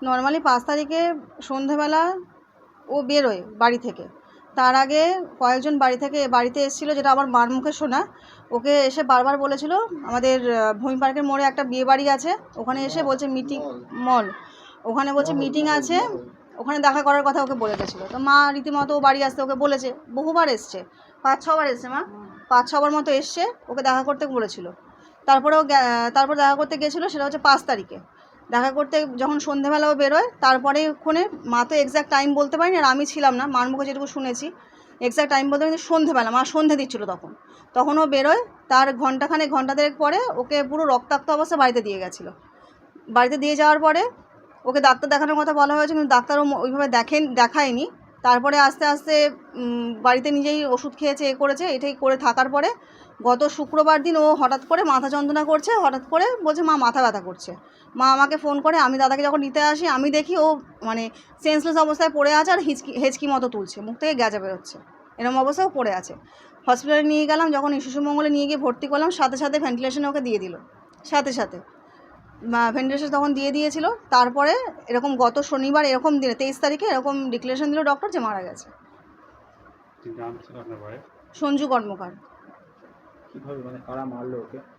Normally 5 তারিখে সন্ধেবেলা ও বেরোয় বাড়ি থেকে। তার আগে কয়েকজন বাড়িতে এসেছিলো, যেটা আমার মার মুখে শোনা। ওকে এসে বারবার বলেছিল আমাদের ভূমি পার্কের মোড়ে একটা বিয়ে বাড়ি আছে, ওখানে এসে বলছে ওখানে বলছে মিটিং আছে, ওখানে দেখা করার কথা ওকে বলে গেছিলো। তো মা রীতিমতো ও বাড়ি আসতে ওকে বলেছে, বহুবার এসছে, 5-6 বার এসছে মা, 5-6 বার মতো এসছে, ওকে দেখা করতে বলেছিল। তারপর দেখা করতে গেছিলো, সেটা হচ্ছে 5 তারিখে। দেখা করতে যখন সন্ধেবেলাও বেরোয়, তারপরে ওখানে মা তো এক্স্যাক্ট টাইম বলতে পারিনি, আর আমি ছিলাম না, মার মুখে যেটুকু শুনেছি এক্স্যাক্ট টাইম বলতে পারি, সন্ধেবেলা মা সন্ধে দিচ্ছিলো তখন ও বেরোয়। তার ঘন্টা দেড়েক পরে ওকে পুরো রক্তাক্ত অবস্থা বাড়িতে দিয়ে গেছিলো। বাড়িতে দিয়ে যাওয়ার পরে ওকে ডাক্তার দেখানোর কথা বলা হয়েছে, কিন্তু ডাক্তারও ওইভাবে দেখায়নি। তারপরে আস্তে আস্তে বাড়িতে নিজেই ওষুধ খেয়েছে, এটাই করে থাকার পরে গত শুক্রবার দিন ও হঠাৎ করে মাথা যন্ত্রণা করছে, হঠাৎ করে বলছে মা মাথা ব্যথা করছে। মা আমাকে ফোন করে, আমি দাদাকে যখন নিতে আসি আমি দেখি ও মানে সেন্সলেস অবস্থায় পড়ে আছে, আর হেঁচকি মতো তুলছে, মুখ থেকে গ্যাজা বেরোচ্ছে, এরকম অবস্থায় পড়ে আছে। হসপিটালে নিয়ে গেলাম, যখন শিশু মঙ্গলে নিয়ে গিয়ে ভর্তি করলাম, সাথে ভেন্টিলেশনে ওকে দিয়ে দিল, সাথে ভেন্টিলেশন তখন দিয়ে দিয়েছিল। তারপরে এরকম গত শনিবার এরকম দিনে 23 তারিখে এরকম ডিক্লারেশন দিল ডক্টর যে মারা গেছে। সঞ্জু কর্মকার।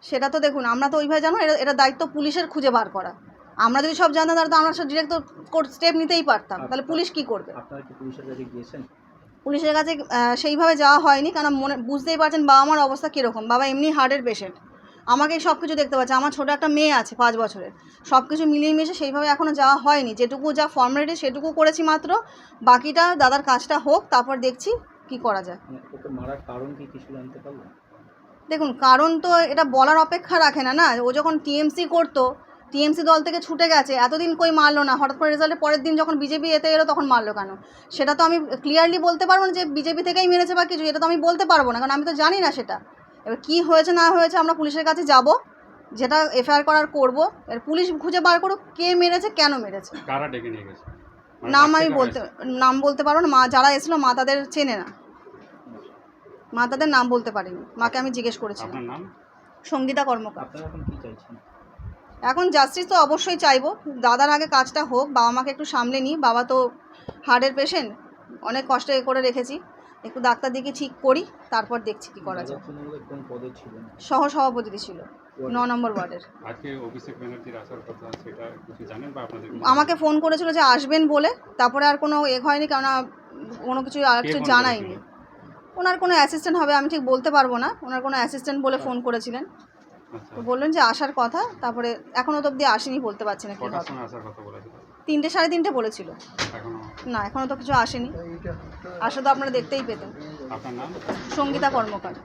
সেটা তো দেখুন, আমরা তো ওইভাবে জানো, এটা দায়িত্ব পুলিশের খুঁজে বার করা। আমরা যদি সব জানতাম তাহলে তো আমরা সব ডিরেক্ট স্টেপ নিতেই পারতাম, তাহলে পুলিশ কি করবে? পুলিশের কাছে সেইভাবে যাওয়া হয়নি, কারণ বুঝতেই পারছেন বাবা মার অবস্থা কীরকম। বাবা এমনি হার্টের পেশেন্ট, আমাকেই সব কিছু দেখতে পাচ্ছে, আমার ছোটো একটা মেয়ে আছে 5 বছরের, সব কিছু মিলিয়ে মিশে সেইভাবে এখনও যাওয়া হয়নি। যেটুকু যা ফর্মালিটি সেটুকু করেছি মাত্র, বাকিটা দাদার কাজটা হোক, তারপর দেখছি কি করা যায়। দেখুন, কারণ তো এটা বলার অপেক্ষা রাখে না। ও যখন টিএমসি করতো, টিএমসি দল থেকে ছুটে গেছে, এতদিন কই মারলো না, হঠাৎ করে রেজাল্টের পরের দিন যখন বিজেপি এতে এলো তখন মারলো কেন? সেটা তো আমি ক্লিয়ারলি বলতে পারবো না যে বিজেপি থেকেই মেরেছে বা কিছু, এটা তো আমি বলতে পারবো না, কারণ আমি তো জানি না সেটা। এবার কী হয়েছে না হয়েছে আমরা পুলিশের কাছে যাব, যেটা এফআইআর করার করবো। এর পুলিশ খুঁজে বার করুক কে মেরেছে, কেন মেরেছে। নাম বলতে পারবো না, মা যারা এসেছিলো মা তাদের চেনে না, মা তাদের নাম বলতে পারেনি। মাকে আমি জিজ্ঞেস করেছিলাম। সঙ্গীতা কর্মকার। এখন জাস্টিস তো অবশ্যই চাইবো, দাদার আগে কাজটা হোক, বাবা মাকে একটু সামলে নিই। বাবা তো হার্টের পেশেন্ট, অনেক কষ্ট করে রেখেছি, একটু ডাক্তার দিকে ঠিক করি, তারপর দেখছি কি করা যায়। সহ সভাপতি ছিল 9 নম্বর ওয়ার্ডের। আমাকে ফোন করেছিল যে আসবেন বলে, তারপরে আর কোনো হয়নি, কেননা কোনো কিছু আর কিছু জানায়নি। ওনার কোনো অ্যাসিস্ট্যান্ট হবে, আমি ঠিক বলতে পারবো না, ওনার কোনো অ্যাসিস্ট্যান্ট বলে ফোন করেছিলেন, তো বললেন যে আসার কথা, তারপরে এখনও তো অবধি আসেনি, বলতে পারছি না কি হবে। 3টে 3:30 বলেছিল, না এখনও তো কিছু আসেনি। আসলে তো আপনারা দেখতেই পেতেন। সঙ্গীতা কর্মকার।